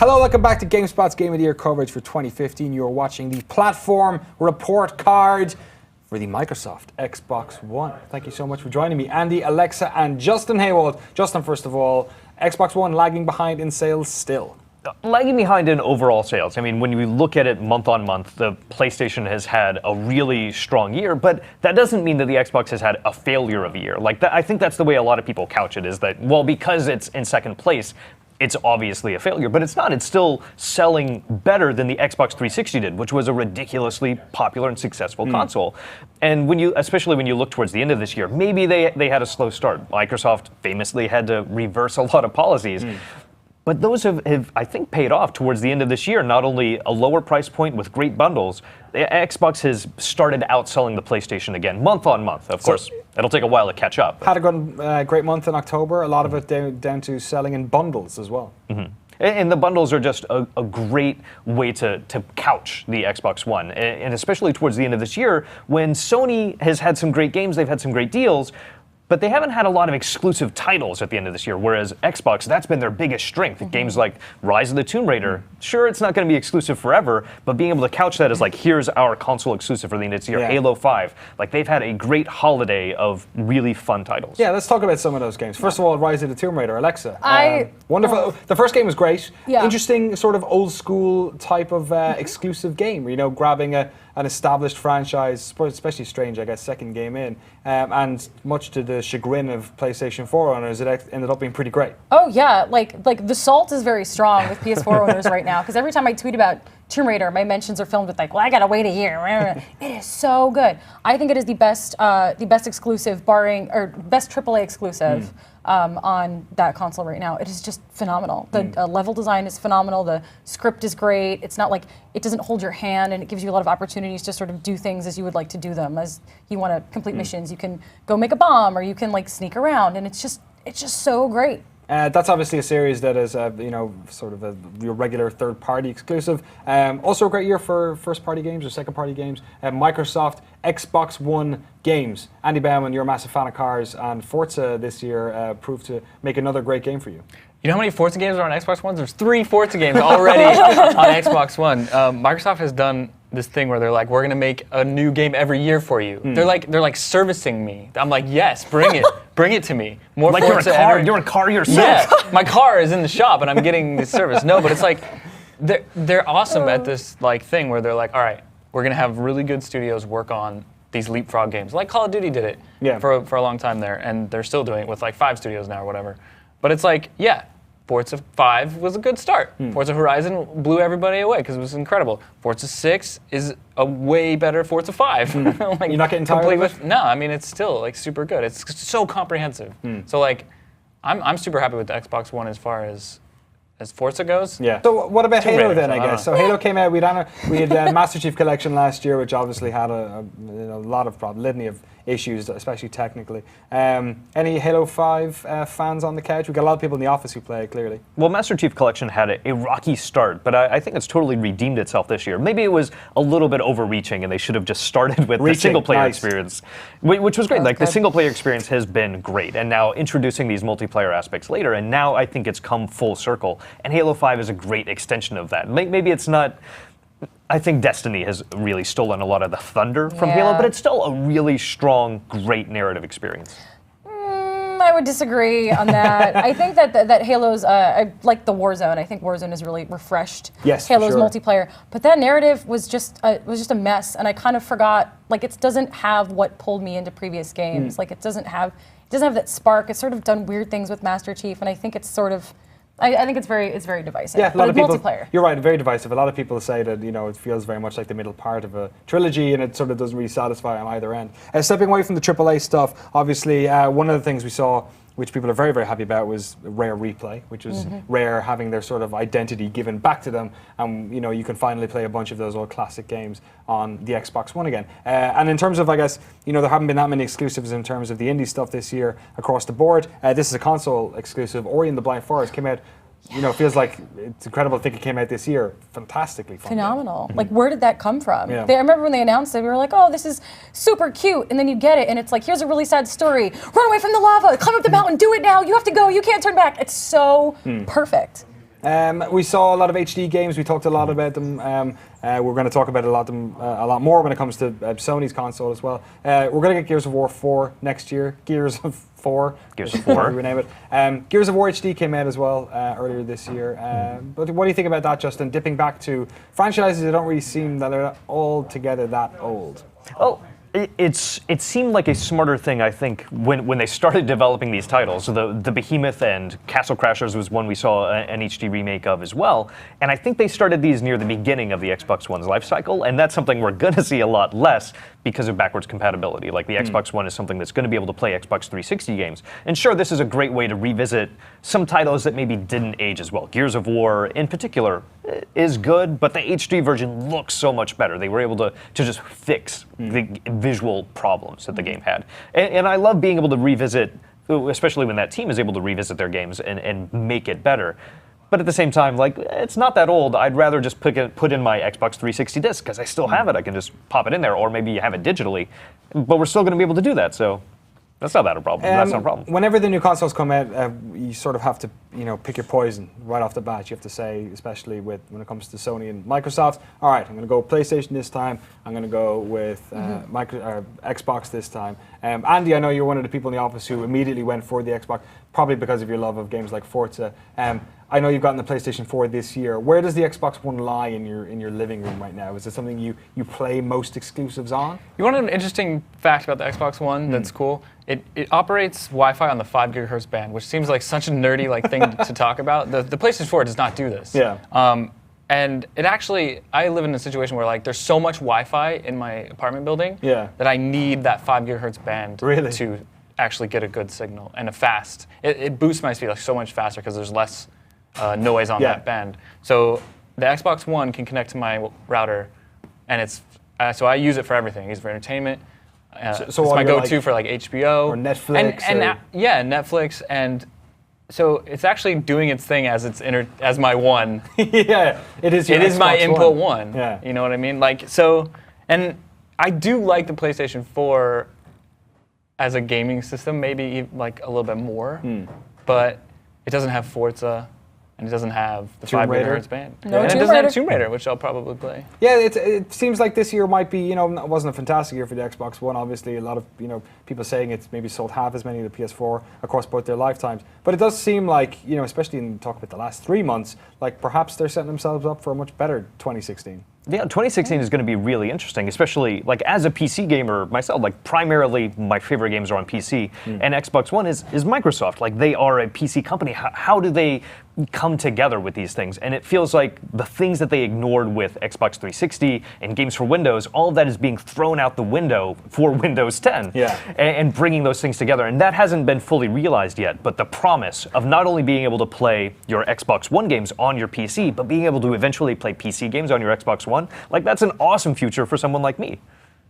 Hello, welcome back to GameSpot's Game of the Year coverage for 2015. You're watching the platform report card for the Microsoft Xbox One. Thank you so much for joining me, Andy, Alexa, and Justin Hayward. Justin, first of all, Xbox One lagging behind in sales still. Lagging behind in overall sales. I mean, when you look at it month on month, the PlayStation has had a really strong year, but that doesn't mean that the Xbox has had a failure of a year. Like, I think that's the way a lot of people couch it, is that, well, because it's in second place, it's obviously a failure, but it's not. It's still selling better than the Xbox 360 did, which was a ridiculously popular and successful console. And especially when you look towards the end of this year, maybe they had a slow start. Microsoft famously had to reverse a lot of policies. But those have, I think, paid off towards the end of this year. Not only a lower price point with great bundles, the Xbox has started outselling the PlayStation again, month on month. Of course, it'll take a while to catch up. Had a great month in October. A lot of it down to selling in bundles as well. And the bundles are just a great way to couch the Xbox One. And especially towards the end of this year, when Sony has had some great games, they've had some great deals, but they haven't had a lot of exclusive titles at the end of this year, whereas Xbox, that's been their biggest strength. Games like Rise of the Tomb Raider, sure, it's not going to be exclusive forever, but being able to couch that as like, here's our console exclusive for the end of this year, Halo 5. Like, they've had a great holiday of really fun titles. Yeah, let's talk about some of those games. First of all, Rise of the Tomb Raider. Alexa. Wonderful. The first game was great. Yeah. Interesting sort of old school type of exclusive game, you know, grabbing an established franchise, especially strange, I guess, second game in, and much to the chagrin of PlayStation 4 owners, it ended up being pretty great. Oh yeah, like the salt is very strong with PS4 owners right now, because every time I tweet about Tomb Raider, my mentions are filmed with like, well, I gotta wait a year. It is so good. I think it is the best exclusive, best AAA exclusive on that console right now. It is just phenomenal. The level design is phenomenal. The script is great. It's not like, it doesn't hold your hand, and it gives you a lot of opportunities to sort of do things as you would like to do them. As you want to complete missions, you can go make a bomb, or you can like sneak around, and it's just so great. That's obviously a series that is, sort of your regular third-party exclusive. Also a great year for first-party games or second-party games. Microsoft Xbox One games. Andy Bauman, you're a massive fan of cars, and Forza this year proved to make another great game for you. You know how many Forza games are on Xbox One? There's 3 Forza games already on Xbox One. Microsoft has done this thing where they're like, we're gonna make a new game every year for you. They're like servicing me. I'm like, yes, bring it. Bring it to me. More like Forza you're a car yourself. Yeah, my car is in the shop and I'm getting the service. No, but it's like, they're awesome at this like thing where they're like, all right, we're gonna have really good studios work on these leapfrog games. Like Call of Duty did it for a long time there, and they're still doing it with like 5 studios now or whatever. But it's like, yeah, Forza 5 was a good start. Forza Horizon blew everybody away because it was incredible. Forza 6 is a way better Forza 5. Like, you're not getting tired of it? No, I mean, it's still like super good. It's so comprehensive. So like, I'm super happy with the Xbox One as far as Forza goes. Yeah. So what about Halo then, I guess? So Halo came out, we had Master Chief Collection last year, which obviously had a lot of litany of issues, especially technically. Any Halo 5 fans on the couch? We've got a lot of people in the office who play it, clearly. Well, Master Chief Collection had a rocky start, but I think it's totally redeemed itself this year. Maybe it was a little bit overreaching, and they should have just started with the single-player experience, which was great. Like, the single-player experience has been great, and now introducing these multiplayer aspects later, and now I think it's come full circle, and Halo 5 is a great extension of that. Maybe it's not... I think Destiny has really stolen a lot of the thunder from Halo, but it's still a really strong, great narrative experience. I would disagree on that. I think that Halo's, I like the Warzone. I think Warzone has really refreshed Halo's multiplayer. But that narrative was just a mess, and I kind of forgot. Like, it doesn't have what pulled me into previous games. Like, it doesn't have that spark. It's sort of done weird things with Master Chief, and I think it's sort of. I think it's very divisive. Yeah, a lot of people. Multiplayer. You're right, very divisive. A lot of people say that it feels very much like the middle part of a trilogy, and it sort of doesn't really satisfy on either end. Stepping away from the AAA stuff, obviously, one of the things we saw, which people are very, very happy about, was Rare Replay, which was Rare having their sort of identity given back to them, and you can finally play a bunch of those old classic games on the Xbox One again. And in terms of, I guess, there haven't been that many exclusives in terms of the indie stuff this year across the board. This is a console exclusive. Ori and the Blind Forest came out. It feels like it's incredible to think it came out this year. Fantastically fun. Phenomenal. Like, where did that come from? Yeah. I remember when they announced it, we were like, oh, this is super cute. And then you get it, and it's like, here's a really sad story. Run away from the lava, climb up the mountain, do it now. You have to go, you can't turn back. It's so perfect. We saw a lot of HD games. We talked a lot about them. We're going to talk about a lot more when it comes to Sony's console as well. We're going to get Gears of War 4 next year. Gears of 4. Gears of War. We rename it. Gears of War HD came out as well earlier this year. But what do you think about that, Justin? Dipping back to franchises that don't really seem that they're all together that old. Oh. It seemed like a smarter thing, I think, when they started developing these titles. So the Behemoth and Castle Crashers was one we saw an HD remake of as well. And I think they started these near the beginning of the Xbox One's life cycle, and that's something we're going to see a lot less because of backwards compatibility. Like the Xbox One is something that's going to be able to play Xbox 360 games. And sure, this is a great way to revisit some titles that maybe didn't age as well. Gears of War, in particular, is good, but the HD version looks so much better. They were able to just fix the visual problems that the game had. And I love being able to revisit, especially when that team is able to revisit their games and make it better. But at the same time, like, it's not that old. I'd rather just put in my Xbox 360 disc because I still have it. I can just pop it in there, or maybe you have it digitally. But we're still going to be able to do that, so that's not that a problem. That's not a problem. Whenever the new consoles come out, you sort of have to, pick your poison right off the bat. You have to say, especially when it comes to Sony and Microsoft, all right, I'm going to go PlayStation this time. I'm going to go with Xbox this time. Andy, I know you're one of the people in the office who immediately went for the Xbox, probably because of your love of games like Forza. I know you've gotten the PlayStation 4 this year. Where does the Xbox One lie in your living room right now? Is it something you play most exclusives on? You want an interesting fact about the Xbox One that's cool? It operates Wi-Fi on the 5 gigahertz band, which seems like such a nerdy thing to talk about. The PlayStation 4 does not do this. Yeah. And it actually, I live in a situation where there's so much Wi-Fi in my apartment building that I need that 5 gigahertz band to actually get a good signal and a fast. It boosts my speed so much faster because there's less noise on that band. So the Xbox One can connect to my router, and it's so I use it for everything. I use it for entertainment. It's my go-to for HBO or Netflix. Netflix, and so it's actually doing its thing as as my one. Yeah, it is. It is my input one. Yeah, you know what I mean. And I do like the PlayStation 4 as a gaming system, maybe a little bit more, but it doesn't have Forza. And it doesn't have the 5 gigahertz band. No and it doesn't have Tomb Raider, which I'll probably play. Yeah, it seems like this year might be, it wasn't a fantastic year for the Xbox One. Obviously, a lot of, people saying it's maybe sold half as many of the PS4 across both their lifetimes. But it does seem like, especially in talk about the last 3 months, like perhaps they're setting themselves up for a much better 2016. Yeah, 2016 is going to be really interesting, especially as a PC gamer myself. Primarily my favorite games are on PC, and Xbox One is Microsoft. They are a PC company. How do they come together with these things? And it feels like the things that they ignored with Xbox 360 and games for Windows, all of that is being thrown out the window for Windows 10. Yeah. And bringing those things together, and that hasn't been fully realized yet. But the promise of not only being able to play your Xbox One games on your PC, but being able to eventually play PC games on your Xbox One, that's an awesome future for someone like me.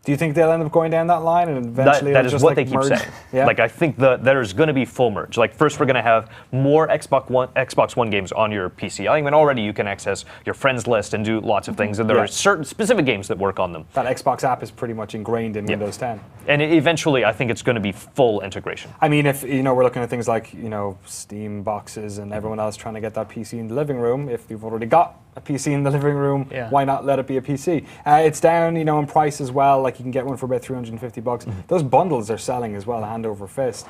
Do you think they'll end up going down that line and eventually that is just what they keep merge? saying. Yeah. I think there's going to be full merge. First we're going to have more Xbox One games on your PC. I mean, already you can access your friends list and do lots of things, and there are certain specific games that work on them. That Xbox app is pretty much ingrained in Windows 10. And eventually, I think it's going to be full integration. I mean, if we're looking at things like Steam boxes and everyone else trying to get that PC in the living room, if you've already got a PC in the living room, why not let it be a PC? It's down, in price as well. You can get one for about $350. Those bundles are selling as well, hand over fist,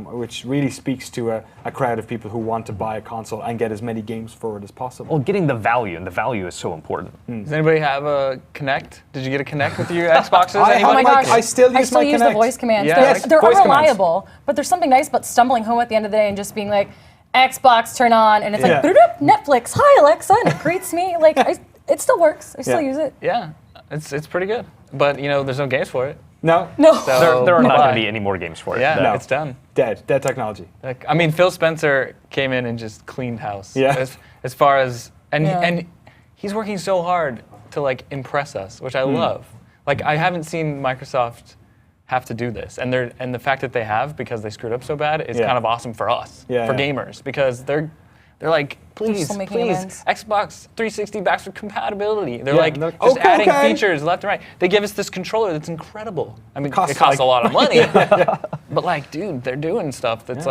which really speaks to a crowd of people who want to buy a console and get as many games for it as possible. Well, getting the value, and the value is so important. Does anybody have a Kinect? Did you get a Kinect with your Xboxes? Oh my gosh, I still use my use Kinect. the voice commands. Yeah, they're voice unreliable, but there's something nice about stumbling home at the end of the day and just being like, Xbox, turn on, and it's like, Netflix, hi Alexa, and it greets me. It still works. I still use it. Yeah, it's pretty good. But, there's no games for it. No? So, there are not going to be any more games for it. Yeah, No. it's done. Dead technology. Phil Spencer came in and just cleaned house. Yeah. As far as, and he's working so hard to impress us, which I love. I haven't seen Microsoft have to do this, and the fact that they have, because they screwed up so bad, is kind of awesome for us, gamers, because they're like, please, Xbox 360 backward compatibility. They're just adding features left and right. They give us this controller that's incredible. I mean, it costs a lot of money, but dude, they're doing stuff that's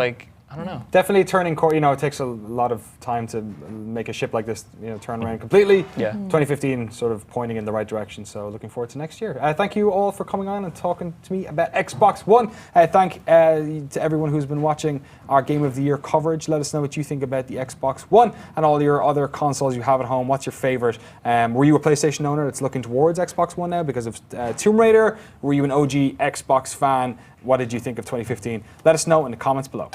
I don't know. Definitely turning, it takes a lot of time to make a ship like this, turn around completely. Yeah. 2015 sort of pointing in the right direction, so looking forward to next year. Thank you all for coming on and talking to me about Xbox One. Thank to everyone who's been watching our Game of the Year coverage. Let us know what you think about the Xbox One and all your other consoles you have at home. What's your favorite? Were you a PlayStation owner that's looking towards Xbox One now because of Tomb Raider? Were you an OG Xbox fan? What did you think of 2015? Let us know in the comments below.